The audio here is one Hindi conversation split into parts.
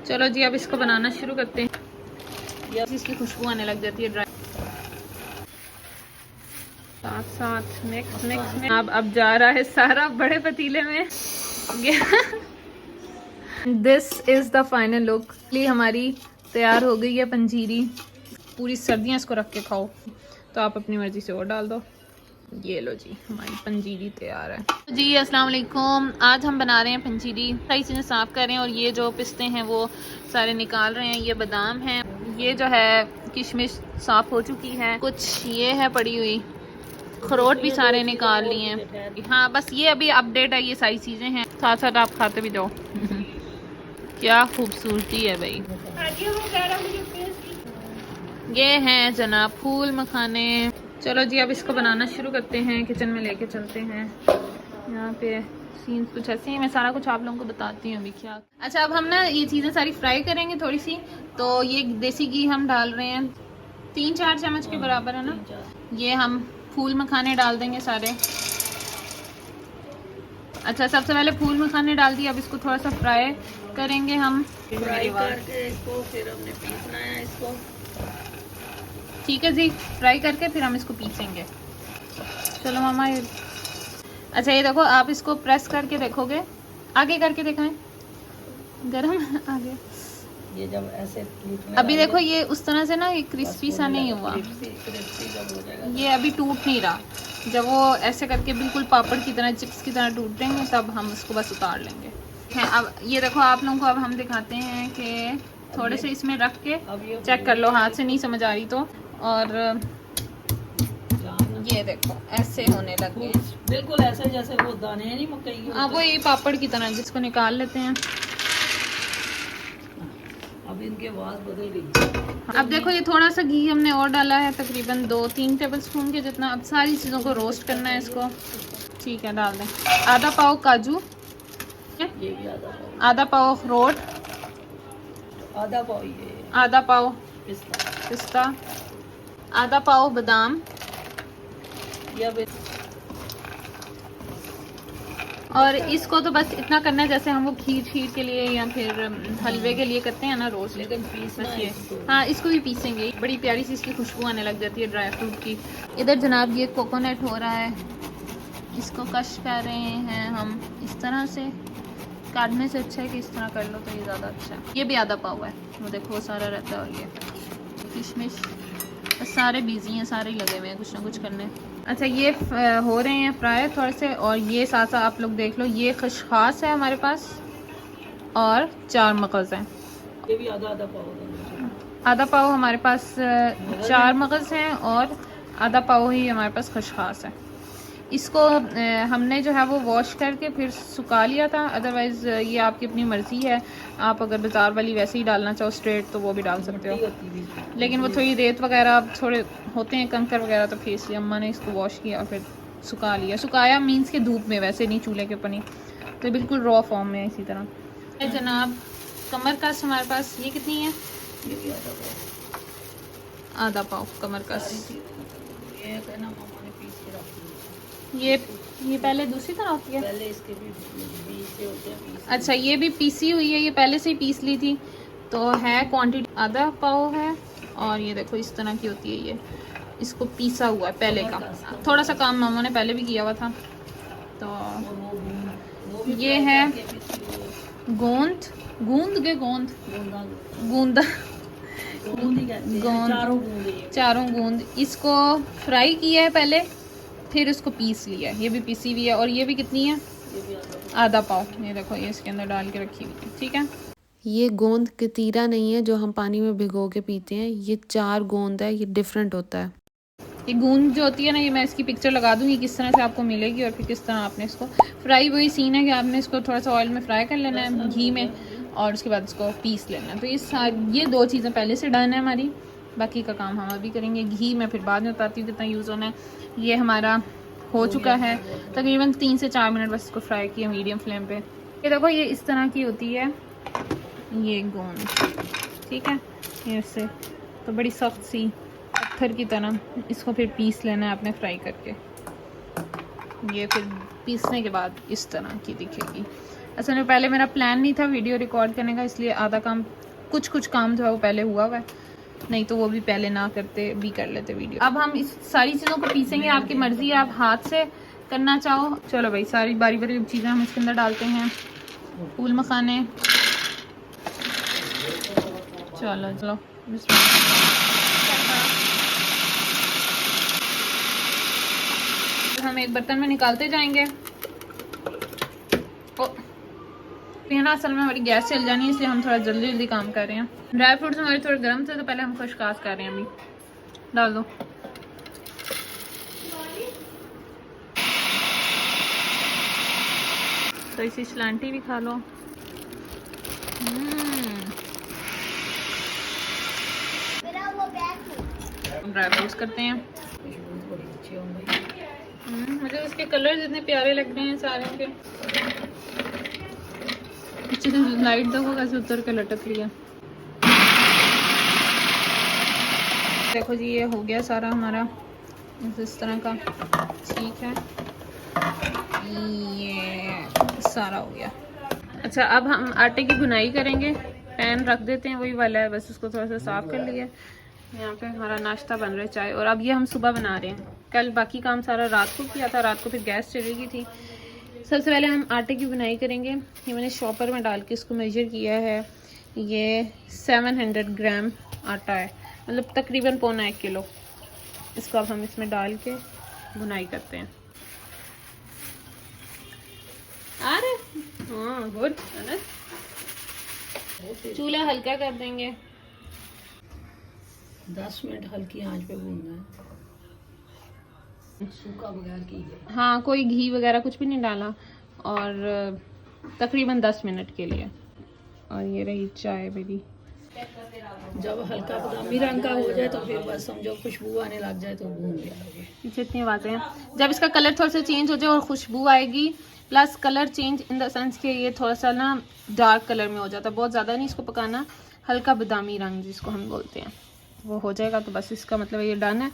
चलो जी अब इसको बनाना शुरू करते हैं। इसकी खुशबू आने लग जाती है ड्राई। साथ साथ मिक्स मिक्स में अब जा रहा है सारा बड़े पतीले में। This is the final look. हमारी तैयार हो गई है पंजीरी। पूरी सर्दियां इसको रख के खाओ, तो आप अपनी मर्जी से और डाल दो। ये लो जी हमारी पंजीरी तैयार है जी। अस्सलाम वालेकुम। आज हम बना रहे हैं पंजीरी। सही चीज़ें साफ़ करें और ये जो पिस्ते हैं वो सारे निकाल रहे हैं। ये बादाम हैं, ये जो है किशमिश साफ़ हो चुकी है, कुछ ये है पड़ी हुई, अखरोट भी सारे निकाल लिए हैं। हाँ बस ये अभी अपडेट है, ये सारी चीज़ें हैं। साथ साथ आप खाते भी जाओ। क्या खूबसूरती है भाई। ये हैं जनाब फूल मखाने। चलो जी अब इसको बनाना शुरू करते हैं। किचन में लेके चलते हैं। यहाँ पे सीन्स कुछ ऐसे हैं, मैं सारा कुछ आप लोगों को बताती हूँ अभी क्या। अच्छा अब हम ना ये चीज़ें सारी फ्राई करेंगे थोड़ी सी। तो ये देसी घी हम डाल रहे हैं 3-4 चम्मच के बराबर है ना। ये हम फूल मखाने डाल देंगे सारे। अच्छा सबसे पहले फूल मखाने डाल दिए। अब इसको थोड़ा सा फ्राई करेंगे हम। फ्राई करके इसको फिर हमने पीसना है इसको। ठीक है जी, फ्राई करके फिर हम इसको पीसेंगे। चलो मामा ये अच्छा ये देखो, आप इसको प्रेस करके देखोगे, आगे करके दिखाएं, गरम आगे। ये जब ऐसे अभी देखो ये उस तरह से ना ये क्रिस्पी सा नहीं हुआ, ये अभी टूट नहीं रहा। जब वो ऐसे करके बिल्कुल पापड़ की तरह, चिप्स की तरह टूटेंगे तब हम इसको बस उतार लेंगे। हैं अब ये देखो आप लोगों को अब हम दिखाते हैं कि थोड़े से इसमें रख के चेक कर लो, हाथ से नहीं समझ आ रही तो। और ये देखो ऐसे होने लगे, बिल्कुल ऐसे जैसे वो दाने हैं नहीं मकई के। हाँ वो ये पापड़ की तरह, जिसको निकाल लेते हैं। अब इनके आवाज बदल गई। अब देखो ये थोड़ा सा घी हमने और डाला है, तकरीबन 2-3 टेबलस्पून के जितना। अब सारी चीज़ों को रोस्ट करना है इसको। ठीक है डाल दें। आधा पाव काजू, ये भी आधा पाव अखरोट, आधा पाव ये, आधा पाव पिस्ता, पिस्ता, आधा पाव बादाम, और इसको तो बस इतना करना है जैसे हम वो खीर के लिए या फिर हलवे के लिए करते हैं ना रोस्ट। लेकिन पीसना है इसको। हाँ इसको भी पीसेंगे। बड़ी प्यारी सी इसकी खुशबू आने लग जाती है ड्राई फ्रूट की। इधर जनाब ये कोकोनट हो रहा है, इसको कश कर रहे हैं हम। इस तरह से काटने से अच्छा है कि इस तरह कर लो तो ये ज़्यादा अच्छा है। ये भी आधा पाव है, वो देखो वो सारा रहता है। और ये किशमिश, सारे बिजी हैं, सारे ही लगे हुए हैं कुछ ना कुछ करने। अच्छा ये हो रहे हैं फ्राई थोड़े से। और ये साथ साथ आप लोग देख लो, ये खसखास है हमारे पास और 4 मगज़ हैं। ये भी आधा आधा पाव। आधा पाव हमारे पास 4 मगज़ हैं और आधा पाव ही हमारे पास खसखास है। इसको हमने जो है वो वॉश करके फिर सुखा लिया था। अदरवाइज़ ये आपकी अपनी मर्ज़ी है, आप अगर बाज़ार वाली वैसे ही डालना चाहो स्ट्रेट तो वो भी डाल सकते हो। लेकिन वो थोड़ी रेत वगैरह थोड़े होते हैं, कंकर वगैरह, तो फिर इसलिए अम्मा ने इसको वॉश किया और फिर सुखा लिया। सुखाया मीन्स के धूप में, वैसे नहीं चूल्हे के ऊपर नहीं, तो बिल्कुल रॉ फॉर्म में इसी तरह। जनाब कमर कस हमारे पास ये कितनी है? ये भी आधा पाव। आधा पाव कमर कस। ये कहना मामा ने पीस के रख दिया। ये पहले दूसरी तरह होती है, पहले इसके भी बीज से होते हैं पीस। अच्छा ये भी पीसी हुई है, ये पहले से ही पीस ली थी। तो है क्वांटिटी आधा पाव है। और ये देखो इस तरह की होती है ये, इसको पीसा हुआ है पहले का। थोड़ा सा काम मामा ने पहले भी किया हुआ था। तो ये है गोंद, गूंद के गोंद, गूंदा गोंद, चारों गूंद। इसको फ्राई किया है पहले, फिर उसको पीस लिया है। ये भी पीसी हुई है। और ये भी कितनी है? आधा पाव। ये देखो ये इसके अंदर डाल के रखी हुई है। ठीक है, ये गोंद कतीरा नहीं है जो हम पानी में भिगो के पीते हैं, ये 4 गोंद है, ये डिफरेंट होता है। ये गूंद जो होती है ना, ये मैं इसकी पिक्चर लगा दूंगी किस तरह से आपको मिलेगी। और फिर किस तरह आपने इसको फ्राई, वही सीन है कि आपने इसको थोड़ा सा ऑयल में फ्राई कर लेना है घी में, और उसके बाद इसको पीस लेना है। तो ये 2 चीज़ें पहले से डन है हमारी। बाकी का काम हम अभी करेंगे। घी मैं फिर बाद में बताती हूँ कितना यूज़ होना है। ये हमारा हो चुका है तकरीबन 3 से 4 मिनट बस इसको फ्राई किया मीडियम फ्लेम पे। ये देखो ये इस तरह की होती है ये गोंद। ठीक है, ये इससे तो बड़ी सख्त सी पत्थर की तरह। इसको फिर पीस लेना है आपने फ्राई करके। ये फिर पीसने के बाद इस तरह की दिखेगी। असल में पहले मेरा प्लान नहीं था वीडियो रिकॉर्ड करने का, इसलिए आधा काम कुछ काम जो है वो पहले हुआ है, नहीं तो वो भी पहले ना करते भी कर लेते वीडियो। अब हम इस सारी चीज़ों को पीसेंगे, आपकी मर्ज़ी है, आप हाथ से करना चाहो। चलो भाई सारी बारी बारी चीज़ें हम इसके अंदर डालते हैं। फूल मखाने, चलो चलो हम एक बर्तन में निकालते जाएंगे। है ना, असल में हमारी गैस चल जानी है, इसलिए हम थोड़ा जल्दी जल्दी काम कर रहे हैं। ड्राई फ्रूट्स हमारे थोड़े गर्म थे तो पहले हम खुशकास कर रहे हैं। अभी डाल दो। तो इसी स्लांटी भी खा लो। ड्राई फ्रूट्स करते हैं। मुझे उसके कलर इतने प्यारे लग रहे हैं सारे के। लाइट देखो कैसे उतर के लटक रही है। देखो जी ये हो गया सारा हमारा इस तरह का, ठीक है, ये सारा हो गया। अच्छा अब हम आटे की बुनाई करेंगे। पैन रख देते हैं, वही वाला है, बस उसको थोड़ा सा साफ कर लिया। यहाँ पे हमारा नाश्ता बन रहा है, चाय। और अब ये हम सुबह बना रहे हैं। कल बाकी काम सारा रात को किया था, रात को फिर गैस चली गई थी। सबसे पहले हम आटे की बुनाई करेंगे। ये मैंने शॉपर में डाल के इसको मेजर किया है। ये 700 ग्राम आटा है, मतलब तकरीबन 1.25 किलो। इसको अब हम इसमें डाल के बुनाई करते हैं। अरे हाँ गुड। चूल्हा हल्का कर देंगे। 10 मिनट हल्की आंच पे भूनना है, सूखा बगैर की। हाँ कोई घी वगैरह कुछ भी नहीं डाला, और तकरीबन 10 मिनट के लिए। और ये रही चाय मेरी। जब हल्का बादामी रंग का हो जाए तो फिर बस समझो खुशबू आने लग जाए तो भून गया। पीछे इतनी आवाजें हैं। जब इसका कलर थोड़ा सा चेंज हो जाए और खुशबू आएगी, plus colour change in the sense कि ये थोड़ा सा ना डार्क कलर में हो जाता है, बहुत ज़्यादा नहीं इसको पकाना, हल्का बादामी रंग जिसको हम बोलते हैं वो हो जाएगा तो बस इसका मतलब ये डन है।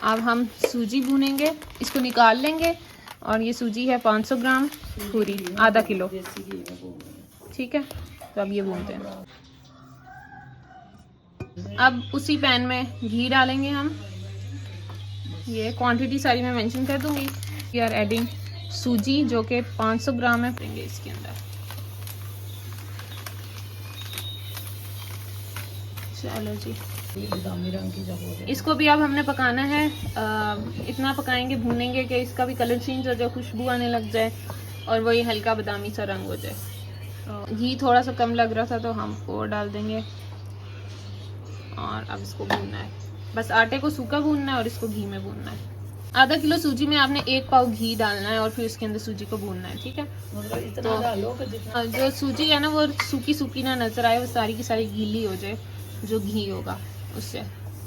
अब हम सूजी भूनेंगे, इसको निकाल लेंगे। और ये सूजी है 500 ग्राम पूरी, आधा किलो, ठीक है। तो अब ये भूनते हैं। अब उसी पैन में घी डालेंगे हम। ये क्वांटिटी सारी मैं मेंशन कर दूंगी। वी आर एडिंग सूजी जो कि 500 ग्राम है, देंगे इसके अंदर। चलो जी, बादामी रंग की जब हो जाए इसको भी अब हमने पकाना है। इतना पकाएंगे, भूनेंगे कि इसका भी कलर चेंज हो जाए, खुशबू आने लग जाए और वही हल्का बादामी सा रंग हो जाए। तो घी थोड़ा सा कम लग रहा था तो हम और डाल देंगे। और अब इसको भूनना है, बस आटे को सूखा भूनना है और इसको घी में भूनना है। आधा किलो सूजी में आपने 1 पाव घी डालना है और फिर उसके अंदर सूजी को भूनना है, ठीक है। मतलब इतना डालो कि जितना जो सूजी है ना वो सूखी सूखी ना नजर आए, वो सारी की सारी गीली हो जाए जो घी होगा उससे।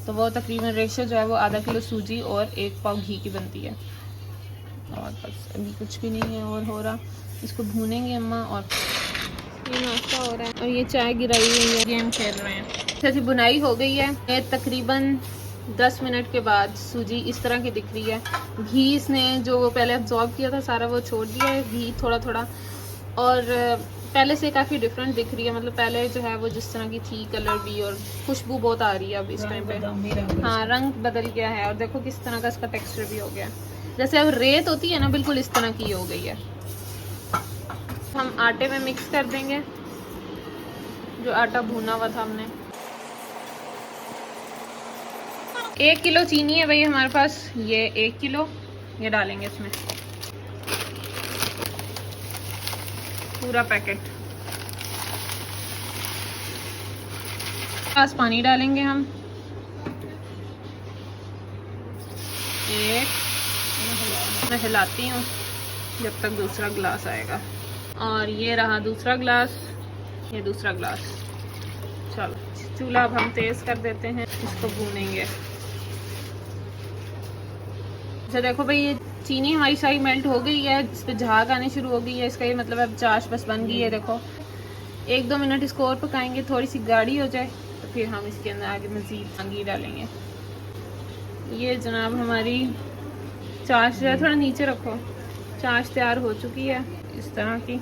तो वो तकरीबन रेशो जो है वो आधा किलो सूजी और 1 पाव घी की बनती है। और बस अभी कुछ भी नहीं है और हो रहा, इसको भूनेंगे अम्मा। और ये नाश्ता हो रहा है और ये चाय गिराई हुई है, गेम खेल रहे हैं। जैसे बुनाई हो गई है, ये तकरीबन 10 मिनट के बाद सूजी इस तरह की दिख रही है। घी इसने जो पहले अब्जॉर्ब किया था सारा वो छोड़ दिया है, घी थोड़ा थोड़ा। और पहले से काफ़ी डिफरेंट दिख रही है, मतलब पहले जो है वो जिस तरह की थी कलर भी, और खुशबू बहुत आ रही है अब इस टाइम पे। हाँ रंग बदल गया है और देखो किस तरह का इसका टेक्सचर भी हो गया है, जैसे अब रेत होती है ना, बिल्कुल इस तरह की हो गई है। हम आटे में मिक्स कर देंगे जो आटा भुना हुआ था हमने। 1 किलो चीनी है भाई हमारे पास, ये 1 किलो ये डालेंगे इसमें, पूरा पैकेट। ग्लास पानी डालेंगे हम, 1। मैं हिलाती हूँ जब तक दूसरा ग्लास आएगा। और ये रहा दूसरा ग्लास, ये दूसरा ग्लास। चलो चूल्हा अब हम तेज कर देते हैं, इसको भूनेंगे। अच्छा देखो भाई ये चीनी हमारी सारी मेल्ट हो गई है, इस पर झाग आने शुरू हो गई है, इसका ये मतलब अब चाश बस बन गई है। देखो 1-2 मिनट इसको और पकाएंगे, थोड़ी सी गाढ़ी हो जाए तो फिर हम इसके अंदर आगे मज़ीद घी डालेंगे। ये जनाब हमारी चाश जो है, थोड़ा नीचे रखो, चाश तैयार हो चुकी है इस तरह की,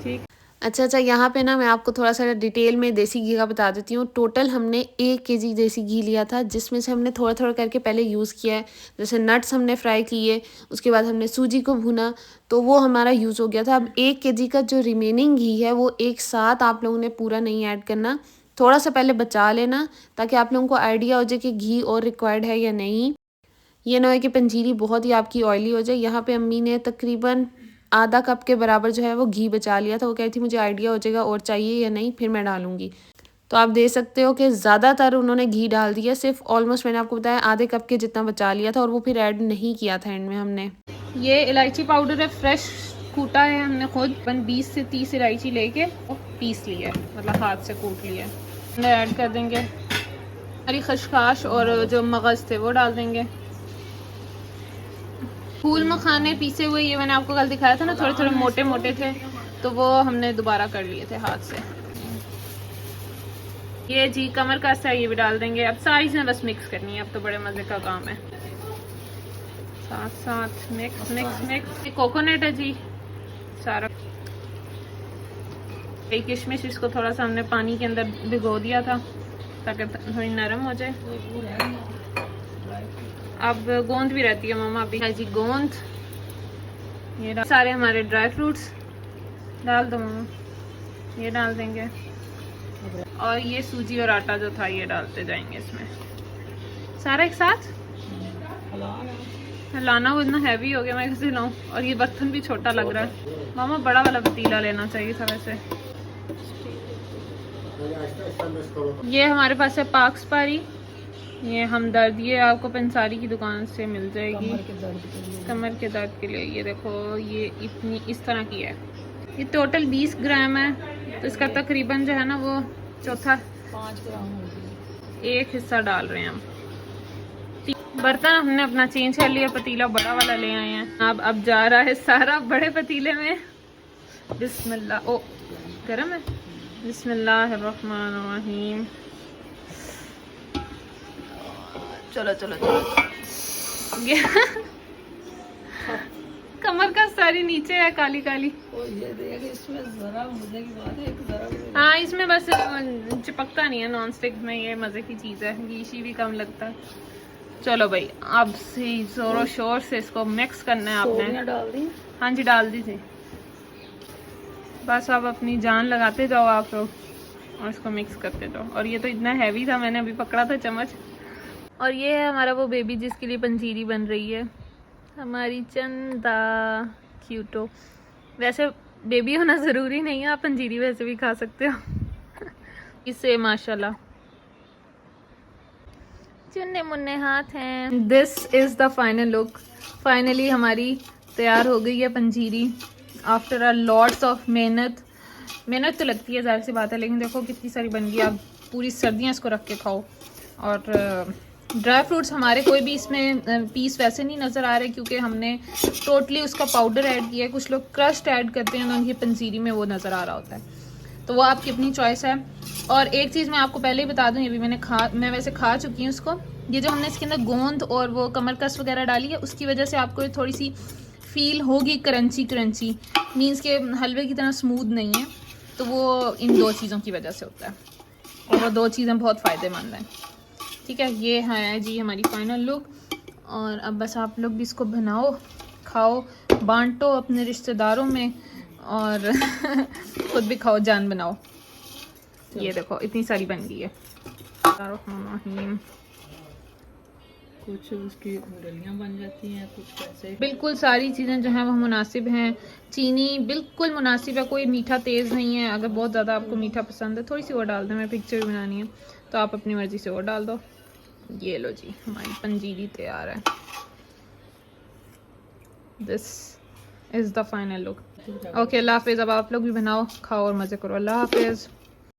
ठीक अच्छा, यहाँ पे ना मैं आपको थोड़ा सा डिटेल में देसी घी का बता देती हूँ। टोटल हमने 1 केजी देसी घी लिया था, जिसमें से हमने थोड़ा-थोड़ा करके पहले यूज़ किया है। जैसे नट्स हमने फ्राई किए, उसके बाद हमने सूजी को भुना, तो वो हमारा यूज़ हो गया था। अब 1 केजी का जो रिमेनिंग घी है, वो एक साथ आप लोगों ने पूरा नहीं ऐड करना, थोड़ा सा पहले बचा लेना, ताकि आप लोगों को आइडिया हो जाए कि घी और रिक्वायर्ड है या नहीं। ये ना हो कि पंजीरी बहुत ही आपकी ऑयली हो जाए। यहाँ पे अम्मी ने तकरीबन आधा कप के बराबर जो है वो घी बचा लिया था। वो कह रही थी मुझे आइडिया हो जाएगा और चाहिए या नहीं, फिर मैं डालूंगी। तो आप देख सकते हो कि ज़्यादातर उन्होंने घी डाल दिया, सिर्फ ऑलमोस्ट मैंने आपको बताया आधे कप के जितना बचा लिया था, और वो फिर ऐड नहीं किया था एंड में हमने। ये इलायची पाउडर है, फ्रेश कूटा है हमने खुद। 20 से 30 इलायची लेके और पीस लिया है, मतलब हाथ से कूट लिया है। ऐड कर देंगे हरी खशखाश और जो मगज़ थे वो डाल देंगे। फूल मखाने पीसे हुए, ये मैंने आपको कल दिखाया था ना, थोड़े थोड़े मोटे मोटे थे, तो वो हमने दोबारा कर लिए थे हाथ से। ये जी कमर का सा, ये भी डाल देंगे। अब सारी चीज़ें बस मिक्स करनी है, अब तो बड़े मज़े का काम है। साथ साथ मिक्स मिक्स मिक्स। कोकोनट है जी सारा। किशमिश, इसको थोड़ा सा हमने पानी के अंदर भिगो दिया था ताकि थोड़ी नरम हो जाए। अब गोंद भी रहती है मामा, अभी है जी गोंद। ये सारे हमारे ड्राई फ्रूट्स डाल दो मामा, ये डाल देंगे। और ये सूजी और आटा जो था ये डालते जाएंगे इसमें सारा एक साथ। लाना वो इतना हैवी हो गया, मैं कैसे लाऊं? और ये बर्तन भी छोटा लग रहा है मामा, बड़ा वाला पतीला लेना चाहिए था वैसे। ये हमारे पास है पाक सुपारी, ये हमदर्द, ये आपको पंसारी की दुकान से मिल जाएगी कमर के दर्द के लिए। ये देखो, ये इतनी इस तरह की है। ये टोटल 20 ग्राम है, तो इसका तकरीबन जो है ना वो चौथा 5 ग्राम हो गया। एक हिस्सा डाल रहे हैं हम। बर्तन हमने अपना चेंज कर लिया, पतीला बड़ा वाला ले आए हैं। अब जा रहा है सारा बड़े पतीले में। बिस्मिल्लाह। ओ गरम है। बिस्मिल्लाहिर्रहमानिर्रहीम। चलो चलो चलो। ये कमर का सारी नीचे है काली काली। और ये देख, इसमें जरा मजे की बात है, एक जरा हाँ, इसमें बस चिपकता नहीं है, नॉन स्टिक में ये मजे की चीज है, घीशी भी कम लगता है। चलो भाई, अब से जोरों शोर से इसको मिक्स करना है आपने। डाल दी। हाँ जी, डाल दी थी। बस अब अपनी जान लगाते जाओ आप लोग और इसको मिक्स करते जाओ। और ये तो इतना हैवी था, मैंने अभी पकड़ा था चम्मच। और ये है हमारा वो बेबी जिसके लिए पंजीरी बन रही है, हमारी चंदा क्यूटो। वैसे बेबी होना ज़रूरी नहीं है, आप पंजीरी वैसे भी खा सकते हो। इससे माशाल्लाह चुन्ने मुन्ने हाथ हैं। This is the final look. Finally हमारी तैयार हो गई है पंजीरी आफ्टर अ लॉट्स ऑफ मेहनत तो लगती है, ज़ाहिर सी बात है, लेकिन देखो कितनी सारी बन गई। आप पूरी सर्दियाँ इसको रख के खाओ। और ड्राई फ्रूट्स हमारे कोई भी इसमें पीस वैसे नहीं नज़र आ रहे, क्योंकि हमने टोटली उसका पाउडर ऐड किया है। कुछ लोग क्रश्ड ऐड करते हैं तो उनकी पंजीरी में वो नज़र आ रहा होता है, तो वो आपकी अपनी चॉइस है। और एक चीज़ मैं आपको पहले ही बता दूं, ये भी मैं वैसे खा चुकी हूँ उसको। ये जो हमने इसके अंदर गोंद और वो कमरकस वगैरह डाली है, उसकी वजह से आपको थोड़ी सी फील होगी क्रंची, मीन्स के हलवे की तरह स्मूथ नहीं है, तो वो इन 2 चीज़ों की वजह से होता है, और वो 2 चीज़ें बहुत फ़ायदेमंद हैं। ठीक है, ये है जी हमारी फाइनल लुक। और अब बस आप लोग भी इसको बनाओ, खाओ, बांटो अपने रिश्तेदारों में, और खुद भी खाओ, जान बनाओ। ये देखो इतनी सारी बन गई है। कुछ उसकी डलियां बन जाती हैं, कुछ कैसे। बिल्कुल सारी चीज़ें जो हैं वो मुनासिब हैं। चीनी बिल्कुल मुनासिब है, कोई मीठा तेज़ नहीं है। अगर बहुत ज़्यादा आपको मीठा पसंद है, थोड़ी सी और डाल दें, मैं पिक्चर भी बनानी है तो आप अपनी मर्ज़ी से और डाल दो। ये लो जी, हमारी पंजीरी तैयार है। This is the final look. Okay, अल्लाह हाफिज़। अब आप लोग भी बनाओ, खाओ और मज़े करो। अल्लाह हाफिज़।